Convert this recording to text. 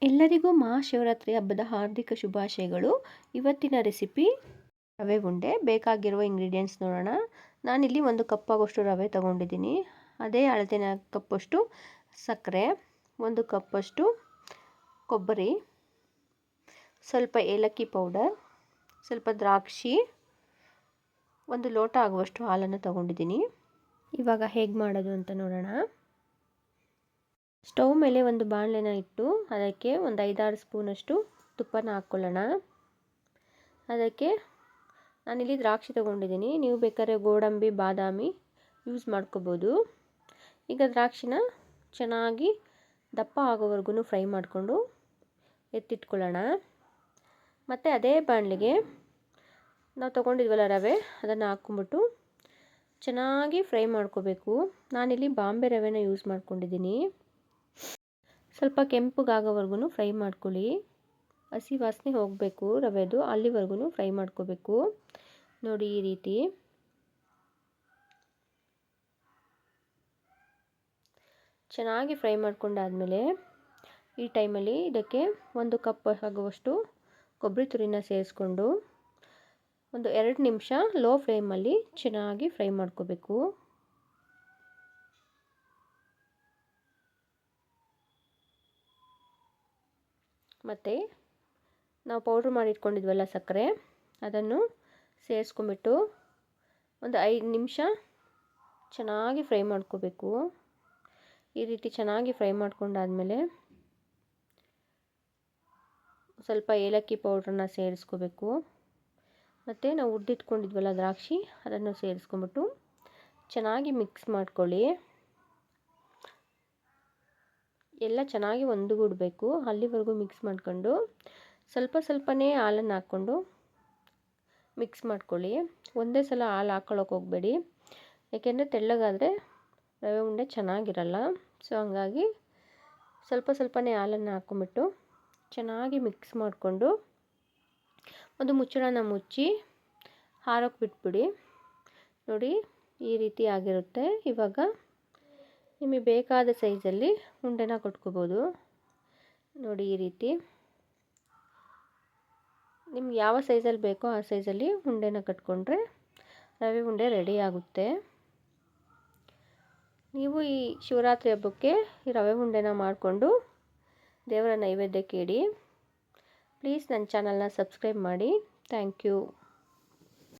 ಎಲ್ಲರಿಗೂ ಮಹಾಶಿವರಾತ್ರಿ ಹಬ್ಬದ ಹಾರ್ದಿಕ ಶುಭಾಶಯಗಳು. ಇವತ್ತಿನ ರೆಸಿಪಿ ರವೆ ಉಂಡೆ. ಬೇಕಾಗಿರುವ ಇಂಗ್ರೀಡಿಯೆಂಟ್ಸ್ ನೋಡೋಣ. ನಾನಿಲ್ಲಿ 1 ಕಪ್ ಆಗೋಷ್ಟು ರವೆ ತಗೊಂಡಿದ್ದೀನಿ. ಅದೇ ಅಳತೆಯ ಕಪ್ಪಷ್ಟು ಸಕ್ಕರೆ, 1 ಕಪ್ಪಷ್ಟು ಕೊಬ್ಬರಿ, ಸ್ವಲ್ಪ ಏಲಕ್ಕಿ ಪೌಡರ್, ಸ್ವಲ್ಪ ದ್ರಾಕ್ಷಿ, 1 ಲೋಟ ಆಗುವಷ್ಟು ಹಾಲನ್ನು ತಗೊಂಡಿದ್ದೀನಿ. ಇವಾಗ ಹೇಗೆ ಮಾಡೋದು ಅಂತ ನೋಡೋಣ. ಸ್ಟವ್ ಮೇಲೆ ಒಂದು ಬಾಣಲೆನ ಇಟ್ಟು ಅದಕ್ಕೆ ಒಂದು 5-6 ಸ್ಪೂನಷ್ಟು ತುಪ್ಪನ ಹಾಕ್ಕೊಳ್ಳೋಣ. ಅದಕ್ಕೆ ನಾನಿಲ್ಲಿ ದ್ರಾಕ್ಷಿ ತೊಗೊಂಡಿದ್ದೀನಿ. ನೀವು ಬೇಕಾದ್ರೆ ಗೋಡಂಬಿ, ಬಾದಾಮಿ ಯೂಸ್ ಮಾಡ್ಕೋಬೋದು. ಈಗ ದ್ರಾಕ್ಷಿನ ಚೆನ್ನಾಗಿ ದಪ್ಪ ಆಗೋವರೆಗೂ ಫ್ರೈ ಮಾಡಿಕೊಂಡು ಎತ್ತಿಟ್ಕೊಳ್ಳೋಣ. ಮತ್ತು ಅದೇ ಬಾಣಲೆಗೆ ನಾವು ತೊಗೊಂಡಿದ್ವಲ್ಲ ರವೆ, ಅದನ್ನು ಹಾಕ್ಕೊಂಬಿಟ್ಟು ಚೆನ್ನಾಗಿ ಫ್ರೈ ಮಾಡ್ಕೋಬೇಕು. ನಾನಿಲ್ಲಿ ಬಾಂಬೆ ರವೆನ ಯೂಸ್ ಮಾಡ್ಕೊಂಡಿದ್ದೀನಿ. ಸ್ವಲ್ಪ ಕೆಂಪಗಾಗೋವರೆಗೂ ಫ್ರೈ ಮಾಡ್ಕೊಳ್ಳಿ. ಹಸಿ ವಾಸನೆ ಹೋಗಬೇಕು ರವೆದು, ಅಲ್ಲಿವರೆಗೂ ಫ್ರೈ ಮಾಡ್ಕೋಬೇಕು. ನೋಡಿ ಈ ರೀತಿ ಚೆನ್ನಾಗಿ ಫ್ರೈ ಮಾಡ್ಕೊಂಡಾದಮೇಲೆ ಈ ಟೈಮಲ್ಲಿ ಇದಕ್ಕೆ 1 ಕಪ್ ಆಗುವಷ್ಟು ಕೊಬ್ಬರಿ ತುರಿನ ಸೇರಿಸ್ಕೊಂಡು ಒಂದು 2 ನಿಮಿಷ ಲೋ ಫ್ಲೇಮಲ್ಲಿ ಚೆನ್ನಾಗಿ ಫ್ರೈ ಮಾಡ್ಕೋಬೇಕು. ಮತ್ತು ನಾವು ಪೌಡ್ರ್ ಮಾಡಿ ಇಟ್ಕೊಂಡಿದ್ವಲ್ಲ ಸಕ್ಕರೆ, ಅದನ್ನು ಸೇರಿಸ್ಕೊಂಬಿಟ್ಟು ಒಂದು 5 ನಿಮಿಷ ಚೆನ್ನಾಗಿ ಫ್ರೈ ಮಾಡ್ಕೋಬೇಕು. ಈ ರೀತಿ ಚೆನ್ನಾಗಿ ಫ್ರೈ ಮಾಡ್ಕೊಂಡಾದಮೇಲೆ ಸ್ವಲ್ಪ ಏಲಕ್ಕಿ ಪೌಡ್ರನ್ನ ಸೇರಿಸ್ಕೋಬೇಕು. ಮತ್ತು ನಾವು ಹುರಿದಿಟ್ಕೊಂಡಿದ್ವಲ್ಲ ದ್ರಾಕ್ಷಿ, ಅದನ್ನು ಸೇರಿಸ್ಕೊಂಬಿಟ್ಟು ಚೆನ್ನಾಗಿ ಮಿಕ್ಸ್ ಮಾಡ್ಕೊಳ್ಳಿ. ಎಲ್ಲ ಚೆನ್ನಾಗಿ ಒಂದುಗೂಡಬೇಕು, ಅಲ್ಲಿವರೆಗೂ ಮಿಕ್ಸ್ ಮಾಡ್ಕೊಂಡು ಸ್ವಲ್ಪನೇ ಹಾಲನ್ನು ಹಾಕ್ಕೊಂಡು ಮಿಕ್ಸ್ ಮಾಡ್ಕೊಳ್ಳಿ. ಒಂದೇ ಸಲ ಹಾಲು ಹಾಕ್ಕೊಳ್ಳೋಕೆ ಹೋಗಬೇಡಿ, ಏಕೆಂದರೆ ತೆಳ್ಳಗಾದರೆ ರವೆ ಉಂಡೆ ಚೆನ್ನಾಗಿರಲ್ಲ. ಸೊ ಹಂಗಾಗಿ ಸ್ವಲ್ಪನೇ ಹಾಲನ್ನು ಹಾಕ್ಕೊಂಬಿಟ್ಟು ಚೆನ್ನಾಗಿ ಮಿಕ್ಸ್ ಮಾಡಿಕೊಂಡು ಒಂದು ಮುಚ್ಚಳನ ಮುಚ್ಚಿ ಹಾರೋಕ್ಕೆ ಬಿಟ್ಬಿಡಿ. ನೋಡಿ ಈ ರೀತಿ ಆಗಿರುತ್ತೆ. ಇವಾಗ ನಿಮಗೆ ಬೇಕಾದ ಸೈಜಲ್ಲಿ ಉಂಡೆನ ಕೊಟ್ಕೋಬೋದು. ನೋಡಿ ಈ ರೀತಿ ನಿಮ್ಗೆ ಯಾವ ಸೈಜಲ್ಲಿ ಬೇಕೋ ಆ ಸೈಜಲ್ಲಿ ಉಂಡೆನ ಕಟ್ಕೊಂಡ್ರೆ ರವೆ ಉಂಡೆ ರೆಡಿ ಆಗುತ್ತೆ. ನೀವು ಈ ಶಿವರಾತ್ರಿ ಹಬ್ಬಕ್ಕೆ ಈ ರವೆ ಉಂಡೆನ ಮಾಡಿಕೊಂಡು ದೇವರ ನೈವೇದ್ಯಕ್ಕೆ ಇಡಿ. ಪ್ಲೀಸ್ ನನ್ನ ಚಾನಲ್ನ ಸಬ್ಸ್ಕ್ರೈಬ್ ಮಾಡಿ. Thank you.